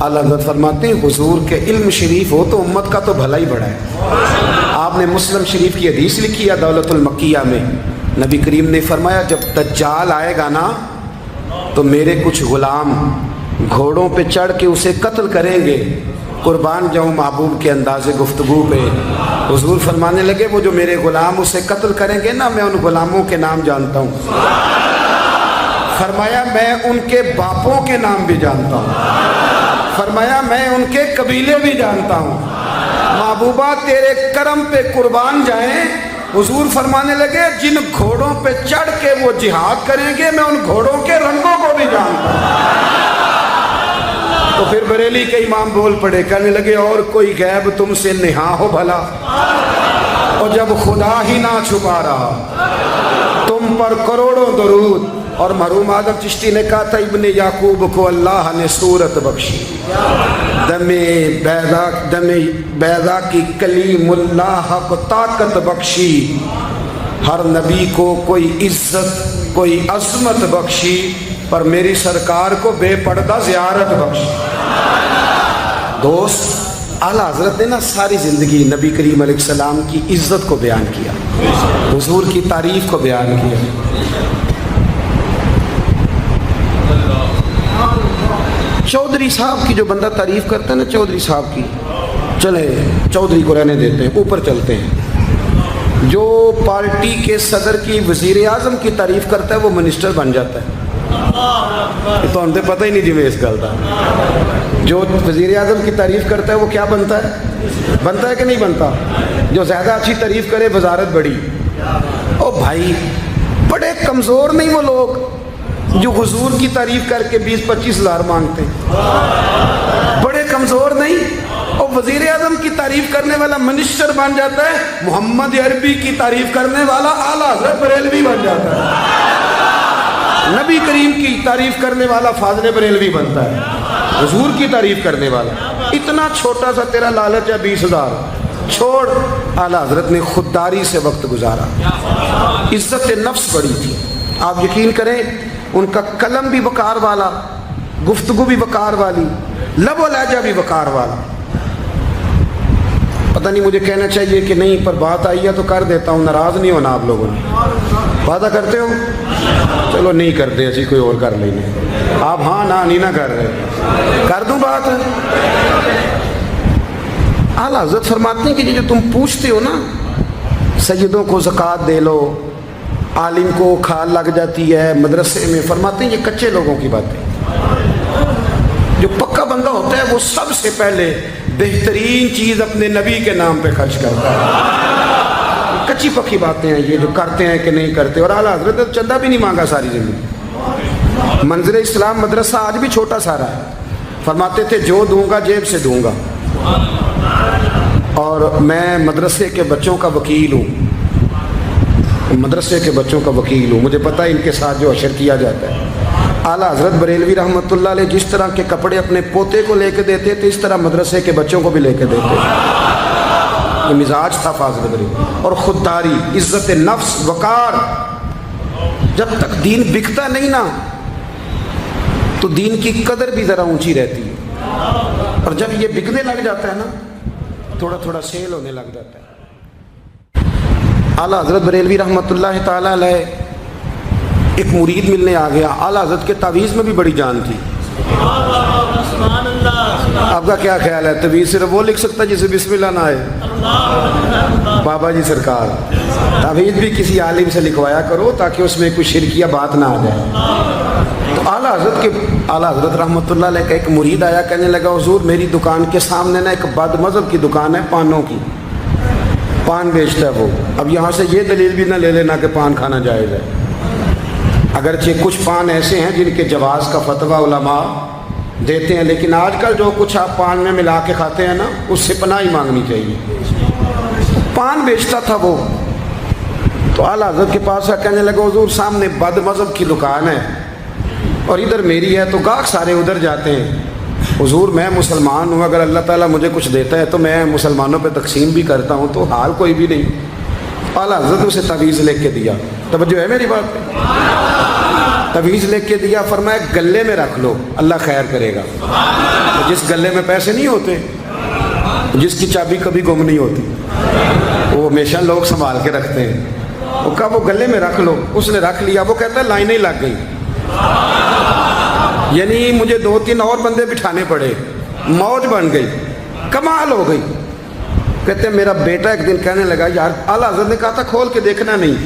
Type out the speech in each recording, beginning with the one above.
आला हज़रत फरमाते हैं हुजूर के इल्म शरीफ हो तो उम्मत का तो भला ही बड़ा है। आपने मुस्लिम शरीफ की हदीस लिखी है दौलतुल मक्किया में, नबी करीम ने फरमाया जब दज्जाल आएगा ना तो मेरे कुछ गुलाम घोड़ों पे चढ़ के उसे कत्ल करेंगे, कुर्बान जाऊँ महबूब के अंदाज़े गुफ्तगू पे। हुजूर फरमाने लगे वो जो मेरे गुलाम उसे कत्ल करेंगे ना, मैं उन गुलामों के नाम जानता हूँ। फरमाया मैं उनके बापों के नाम भी जानता हूँ, फरमाया मैं उनके कबीले भी जानता हूँ। महबूबा तेरे करम पे कुर्बान जाएं। हुजूर फरमाने लगे जिन घोड़ों पे चढ़ के वो जिहाद करेंगे मैं उन घोड़ों के रंगों को भी जानता हूँ। तो फिर बरेली के इमाम बोल पड़े, कहने लगे और कोई गैब तुमसे निहा हो भला, और जब खुदा ही ना छुपा रहा तुम पर करोड़ों दरूद। और मरहूम आदम चिश्ती ने कहा था इब्ने याकूब को अल्लाह ने सूरत बख्शी, दमे बैदा की कलीमुल्लाह को ताकत बख्शी, हर नबी को कोई इज्जत कोई अजमत बख्शी, पर मेरी सरकार को बेपर्दा ज़ियारत बख्शी। दोस्त आला हज़रत ने ना सारी ज़िंदगी नबी करीम अलैहिस्सलाम की इज़्ज़त को बयान किया, हुजूर की तारीफ़ को बयान किया। चौधरी साहब की जो बंदा तारीफ़ करता है ना, चौधरी साहब की, चले चौधरी को रहने देते हैं, ऊपर चलते हैं। जो पार्टी के सदर की वज़ीर आज़म की तारीफ़ करता है वो मिनिस्टर बन जाता है। तो हमसे पता ही नहीं जिमें इस गल का। जो वज़ीर आज़म की तारीफ़ करता है वो क्या बनता है कि नहीं बनता? जो ज़्यादा अच्छी तारीफ़ करे वजारत बड़ी। ओ भाई बड़े कमज़ोर नहीं वो लोग जो हुजूर की तारीफ़ करके 20-25 हज़ार मांगते हैं, बड़े कमज़ोर नहीं। और वज़ीर आज़म की तारीफ़ करने वाला मिनिस्टर बन जाता है, मोहम्मद अरबी की तारीफ़ करने वाला आला हज़रत बरेलवी बन जाता है, नबी करीम की तारीफ़ करने वाला फाज़िल बरेलवी बनता है, हुजूर की तारीफ़ करने वाला। इतना छोटा सा तेरा लालच है 20,000 छोड़। आला हज़रत ने खुददारी से वक्त गुजारा, इज़्ज़त नफ्स बड़ी थी। आप यकीन करें उनका कलम भी वकार वाला, गुफ्तगू भी वकार वाली, लब व लहजा भी वकार वाला। पता नहीं मुझे कहना चाहिए कि नहीं, पर बात आई है तो कर देता हूँ, नाराज़ नहीं होना आप लोगों ने। वादा करते हो? चलो नहीं करते, ऐसी कोई और कर लेंगे। आप हाँ ना नहीं ना कर रहे, कर दूँ बात। आला हज़रत फरमाते हैं कि जो तुम पूछते हो ना, सैयदों को ज़कात दे लो, आलिम को खाल लग जाती है मदरसे में, फरमाते हैं ये कच्चे लोगों की बातें। जो पक्का बंदा होता है वो सबसे पहले बेहतरीन चीज़ अपने नबी के नाम पे खर्च करता है। कच्ची पक्की बातें हैं ये जो करते हैं कि नहीं करते। और आला हज़रत ने चंदा भी नहीं मांगा सारी ज़िंदगी। मंज़िल इस्लाम मदरसा आज भी छोटा सारा है, फरमाते थे जो दूंगा जेब से दूंगा, और मैं मदरसे के बच्चों का वकील हूँ, मदरसे के बच्चों का वकील हूँ, मुझे पता है इनके साथ जो अशर किया जाता है। आला हज़रत बरेलवी रहमतुल्लाह अलैह जिस तरह के कपड़े अपने पोते को लेके देते थे, इस तरह मदरसे के बच्चों को भी लेके देते थे। ये मिजाज था फाज़िल बरेलवी। और खुददारी, इज़्ज़त नफ्स, वकार। जब तक दीन बिकता नहीं ना तो दीन की कदर भी ज़रा ऊंची रहती है, और जब ये बिकने लग जाता है ना, थोड़ा थोड़ा सेल होने लग जाता है। आला हज़रत बरेलवी रहमतुल्लाह ताला अलैह एक मुरीद मिलने आ गया। आला हज़रत के तावीज़ में भी बड़ी जान थी। आपका क्या ख्याल है, तावीज़ सिर्फ वो लिख सकता है जिसे बिस्मिल्लाह ना आए? बाबा जी सरकार, तावीज़ भी किसी आलिम से लिखवाया करो ताकि उसमें कोई शिरकिया बात ना आ जाए। तो आला हज़रत रहमतुल्लाह अलैह का एक मुरीद आया, कहने लगा हुजूर मेरी दुकान के सामने ना एक बदमज़हब की दुकान है, पानों की, पान बेचता है वो। अब यहाँ से ये दलील भी ना ले लेना कि पान खाना जायज़ है, अगरचे कुछ पान ऐसे हैं जिनके जवाज़ का फतवा उलमा देते हैं, लेकिन आजकल जो कुछ आप पान में मिला के खाते हैं ना, उससे पनाही मांगनी चाहिए। पान बेचता था वो। तो आला हज़रत के पास कहने लगा हुजूर सामने बदमज़हब की दुकान है और इधर मेरी है, तो गाहक सारे उधर जाते हैं। हुजूर मैं मुसलमान हूँ, अगर अल्लाह ताला मुझे कुछ देता है तो मैं मुसलमानों पे तकसीम भी करता हूँ, तो हाल कोई भी नहीं। आला हज़रत उसे तावीज़ लेके दिया। तवज्जो है मेरी बात पे? तावीज़ लिख के दिया, फरमाया गले में रख लो, अल्लाह खैर करेगा। तो जिस गले में पैसे नहीं होते, जिसकी चाबी कभी गुम नहीं होती, वो हमेशा लोग संभाल के रखते हैं। वो कहा वो गले में रख लो, उसने रख लिया। वो कहता है लाइनें लग गई, यानी मुझे 2-3 और बंदे बिठाने पड़े, मौज बन गई, कमाल हो गई। कहते हैं मेरा बेटा एक दिन कहने लगा, यार आला हज़रत ने कहा था खोल के देखना नहीं।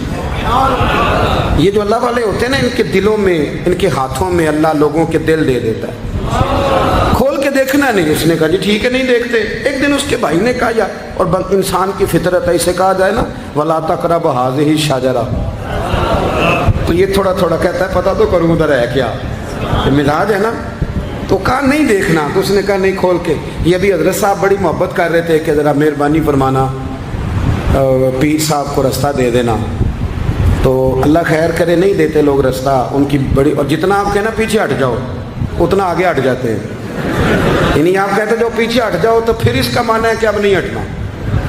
ये जो अल्लाह वाले होते हैं ना, इनके दिलों में, इनके हाथों में अल्लाह लोगों के दिल दे देता है, खोल के देखना नहीं। उसने कहा जी ठीक है नहीं देखते। एक दिन उसके भाई ने कहा यार, और इंसान की फितरत है, इसे कहा जाए ना वला तक़रबू हाज़िही शजरा, तो ये थोड़ा थोड़ा कहता है पता तो करूँ उधर है क्या, मिजाज है ना। तो कहा नहीं देखना, तो उसने कहा नहीं खोल के। ये अभी हज़रत साहब बड़ी मोहब्बत कर रहे थे कि ज़रा मेहरबानी फरमाना, पीर साहब को रास्ता दे देना। तो अल्लाह खैर करे, नहीं देते लोग रास्ता, उनकी बड़ी, और जितना आप कहना पीछे हट जाओ उतना आगे हट जाते हैं। यानी आप कहते जो पीछे हट जाओ तो फिर इसका माना है कि अब नहीं हटना।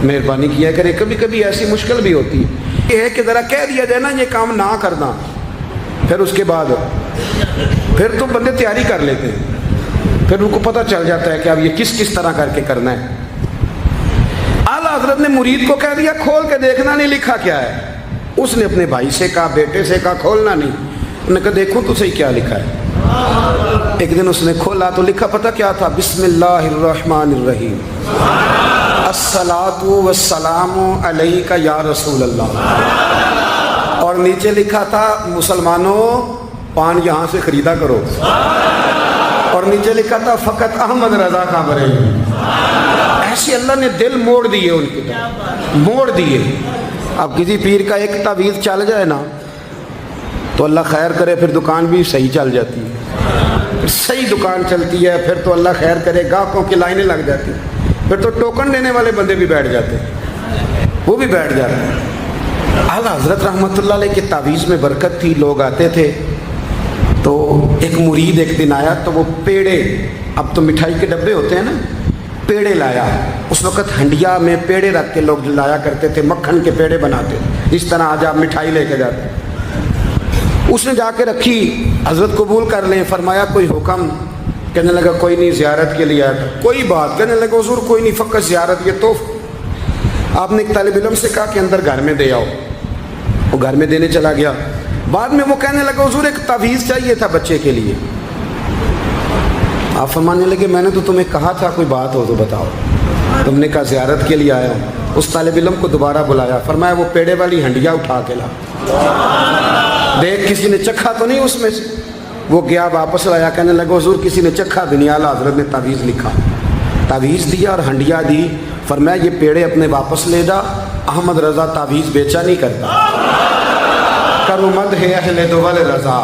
मेहरबानी किया करे, कभी कभी ऐसी मुश्किल भी होती है, ये है कि ज़रा कह दिया जाए ना ये काम ना करना, फिर उसके बाद फिर तो बंदे तैयारी कर लेते हैं, फिर उनको पता चल जाता है कि अब ये किस किस तरह करके करना है। आला हज़रत ने मुरीद को कह दिया खोल के देखना नहीं, लिखा क्या है। उसने अपने भाई से कहा, बेटे से कहा खोलना नहीं। उन्होंने कहा देखो तो सही क्या लिखा है। एक दिन उसने खोला तो लिखा पता क्या था, बिस्मिल्लाहिर्रहमानिर्रहीम, अस्सलातु वस्सलामु अलैका या रसूल अल्लाह। और नीचे लिखा था मुसलमानों पान यहाँ से खरीदा करो। और नीचे लिखा था फ़कत अहमद रज़ा का बरे। ऐसे अल्लाह ने दिल मोड़ दिए उनके, मोड़ दिए। अब किसी पीर का एक तावीज़ चल जाए ना तो अल्लाह खैर करे, फिर दुकान भी सही चल जाती है, फिर सही दुकान चलती है, फिर तो अल्लाह खैर करे गाहकों की लाइनें लग जाती हैं, फिर तो टोकन देने वाले बंदे भी बैठ जाते हैं, वो भी बैठ जाते हैं। आला हज़रत रहमतुल्लाह अलैह के तावीज़ में बरकत थी, लोग आते थे। तो एक मुरीद एक दिन आया तो वो पेड़े, अब तो मिठाई के डब्बे होते हैं ना, पेड़े लाया। उस वक़्त हंडिया में पेड़े रख के लोग लाया करते थे, मक्खन के पेड़े बनाते, इस तरह आज आप मिठाई लेके जाते। उसने जाके रखी, हज़रत कबूल कर लें, फरमाया कोई हुक्म। कहने लगा कोई नहीं, ज़ियारत के लिए आया था। कोई बात, कहने लगा हुज़ूर कोई नहीं, फ़कत ज़ियारत। ये तो आपने एक तालिब इल्म से कहा कि अंदर घर में दे आओ, वो घर में देने चला गया। बाद में वो कहने लगा हुज़ूर एक तावीज़ चाहिए था बच्चे के लिए। आप फरमाने लगे मैंने तो तुम्हें कहा था कोई बात हो तो बताओ। तुमने कहा ज़ियारत के लिए आया हूँ। उस तालिब इल्म को दोबारा बुलाया, फरमाया वो पेड़े वाली हंडिया उठा के ला, देख किसी ने चखा तो नहीं उसमें से। वो गया वापस लाया, कहने लगा हुज़ूर किसी ने चखा भी नहीं। आला हज़रत ने तावीज़ लिखा, तावीज़ दिया और हंडिया दी। फरमाया ये पेड़े अपने वापस ले जा, अहमद रज़ा तावीज़ बेचा नहीं करता। करो मद है अहले दोवल रज़ा,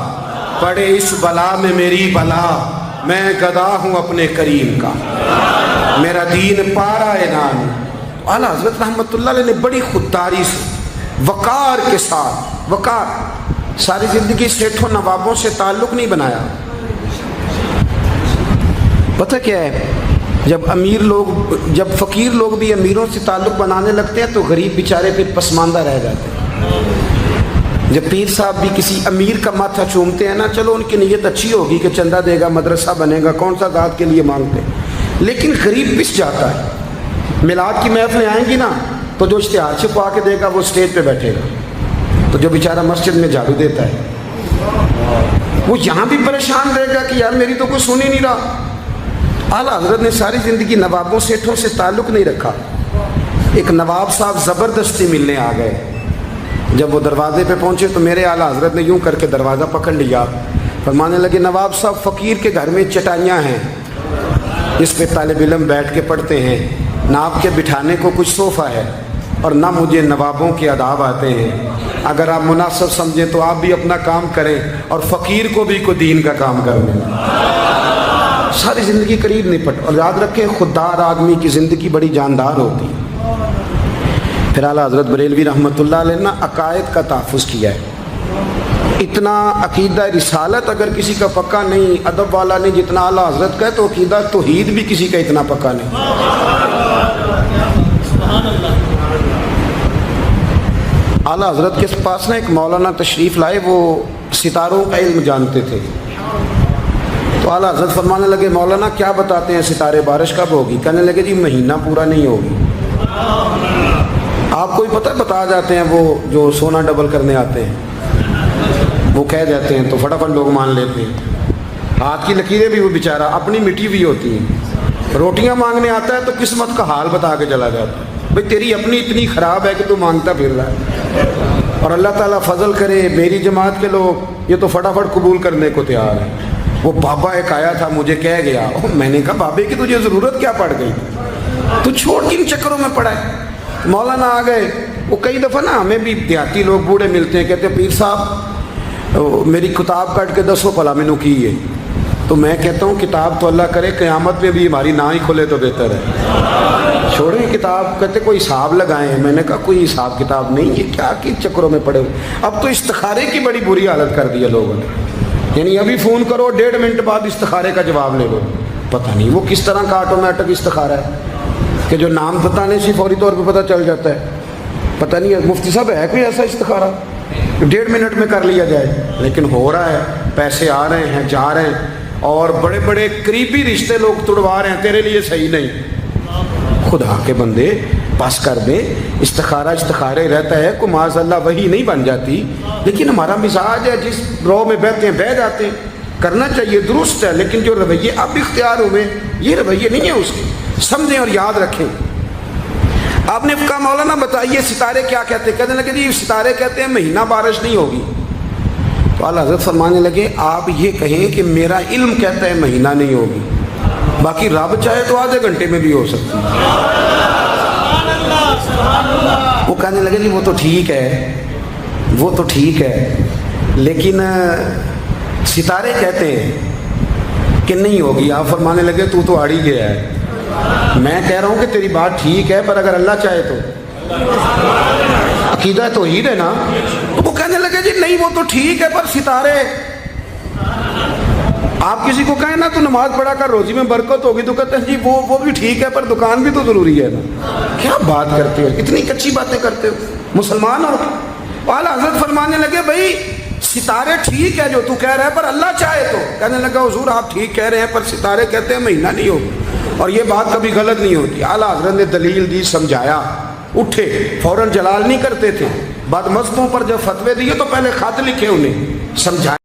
पड़े इस बला में मेरी बला, मैं गदा हूँ अपने करीम का, मेरा दीन पारा नान। आला हज़रत रहमतुल्लाह अलैह ने बड़ी खुददारी से, वक़ार के साथ, वक़ार, सारी ज़िंदगी सेठों नवाबों से ताल्लुक़ नहीं बनाया। पता क्या है, जब अमीर लोग, जब फ़कीर लोग भी अमीरों से ताल्लुक़ बनाने लगते हैं तो गरीब बेचारे फिर पसमानदा रह जाते हैं। जब पीर साहब भी किसी अमीर का माथा चूमते हैं ना, चलो उनकी नीयत अच्छी होगी कि चंदा देगा, मदरसा बनेगा, कौन सा दाद के लिए मांगते हैं, लेकिन गरीब पिस जाता है। मिलाद की महफिलें आएंगी ना तो जो इश्तिहार छुपा के देगा वो स्टेज पे बैठेगा, तो जो बेचारा मस्जिद में झाड़ू देता है वो यहाँ भी परेशान रहेगा कि यार मेरी तो कोई सुन ही नहीं रहा। आला हज़रत ने सारी ज़िंदगी नवाबों सेठों से ताल्लुक़ नहीं रखा। एक नवाब साहब ज़बरदस्ती मिलने आ गए। जब वो दरवाजे पे पहुँचे तो मेरे आला हज़रत ने यूँ करके दरवाज़ा पकड़ लिया, फरमाने लगे नवाब साहब फ़कीर के घर में चटाइयाँ हैं, इस पे तालिब इल्म बैठ के पढ़ते हैं, ना आपके बिठाने को कुछ सोफ़ा है और ना मुझे नवाबों के आदाब आते हैं। अगर आप मुनासिब समझें तो आप भी अपना काम करें और फ़कीर को भी को दीन का काम करने। सारी ज़िंदगी करीब निपट। और याद रखें खुददार आदमी की ज़िंदगी बड़ी जानदार होती है। फिर आला हज़रत बरेलवी रहमतुल्लाह अलैह ने अकायद का तहफ़्फ़ुज़ किया है। इतना अकीदा रिसालत अगर किसी का पक्का नहीं, अदब वाला नहीं जितना आला हज़रत का है, तो अकीदा तौहीद भी किसी का इतना पक्का नहीं। आला हजरत के पास ना एक मौलाना तशरीफ़ लाए, वो सितारों का इल्म जानते थे। तो आला हजरत फरमाने लगे, मौलाना क्या बताते हैं सितारे, बारिश कब होगी? कहने लगे जी महीना पूरा नहीं होगी। आपको ही पता है, बता जाते हैं वो जो सोना डबल करने आते हैं, वो कह जाते हैं तो फटाफट लोग मान लेते हैं। हाथ की लकीरें भी वो बेचारा अपनी मिटी हुई होती हैं। रोटियां मांगने आता है तो किस्मत का हाल बता के चला जाता है, भाई तेरी अपनी इतनी ख़राब है कि तू मांगता फिर रहा है। और अल्लाह ताला फजल करे, मेरी जमात के लोग ये तो फटाफट कबूल करने को तैयार है। वो बाबा एक आया था, मुझे कह गया, मैंने कहा बाबे की तुझे ज़रूरत क्या पड़ गई, तू छोड़ किन चक्करों में पड़ा है। मौलाना आ गए। वो कई दफ़ा ना हमें भी देहाती लोग बूढ़े मिलते हैं, कहते हैं पीर साहब मेरी किताब काट के दसो भला मैनू की है। तो मैं कहता हूँ किताब तो अल्लाह करे क़यामत में भी हमारी ना ही खोले तो बेहतर है, छोड़ें किताब। कहते कोई हिसाब लगाएं। मैंने कहा कोई हिसाब किताब नहीं, ये क्या कि चक्करों में पड़े हुए। अब तो इस्तिखारे की बड़ी बुरी हालत कर दी है लोगों ने, यानी अभी फ़ोन करो 1.5 मिनट बाद इस्तिखारे का जवाब ले लो। पता नहीं वो किस तरह का ऑटोमेटिक इस्तिखारा है कि जो नाम बताने से फौरी तौर पर पता चल जाता है। पता नहीं मुफ्ती साहब है कोई ऐसा इस्तिखारा 1.5 मिनट में कर लिया जाए, लेकिन हो रहा है। पैसे आ रहे हैं, जा रहे हैं, और बड़े बड़े करीबी रिश्ते लोग तुड़वा रहे हैं, तेरे लिए सही नहीं। खुदा के बंदे बस कर दे। इस्तिखारा इस्तिखारे रहता है, को माज़अल्लाह वही नहीं बन जाती, लेकिन हमारा मिजाज है, जिस रो में बहते हैं बह जाते हैं। करना चाहिए, दुरुस्त है, लेकिन जो रवैये अब इख्तियार हुए ये रवैये नहीं है उसके। समझें और याद रखें। आपने कहा मौलाना बताइए सितारे क्या कहते हैं? कहने लगे जी सितारे कहते हैं महीना बारिश नहीं होगी। तो आला हज़रत फरमाने लगे आप ये कहें कि मेरा इल्म कहता है महीना नहीं होगी, बाकी रब चाहे तो आधे घंटे में भी हो सकती है। वो कहने लगे जी वो तो ठीक है, वो तो ठीक है, लेकिन सितारे कहते हैं कि नहीं होगी। आप फरमाने लगे तू तो आड़ ही गया है। मैं कह रहा हूँ कि तेरी बात ठीक है, पर अगर अल्लाह चाहे तो, अकीदा तौहीद है ना। तो वो कहने लगे जी नहीं वो तो ठीक है, पर सितारे, आप किसी को कहें ना तो नमाज पढ़ा कर रोजी में बरकत होगी, तो कहते हैं जी वो भी ठीक है, पर दुकान भी तो ज़रूरी है ना। क्या बात करते हो, इतनी कच्ची बातें करते हो, मुसलमान हो। आला हज़रत फरमाने लगे भाई सितारे ठीक है जो तू कह रहा है, पर अल्लाह चाहे तो। कहने लगा हुजूर आप ठीक कह रहे हैं, पर सितारे कहते हैं महीना नहीं होगा, और ये बात कभी गलत नहीं होती। आला हज़रत ने दलील दी, समझाया, उठे, फौरन जलाल नहीं करते थे। बदमस्तों पर जब फतवे दिए तो पहले खत लिखे, उन्हें समझाया।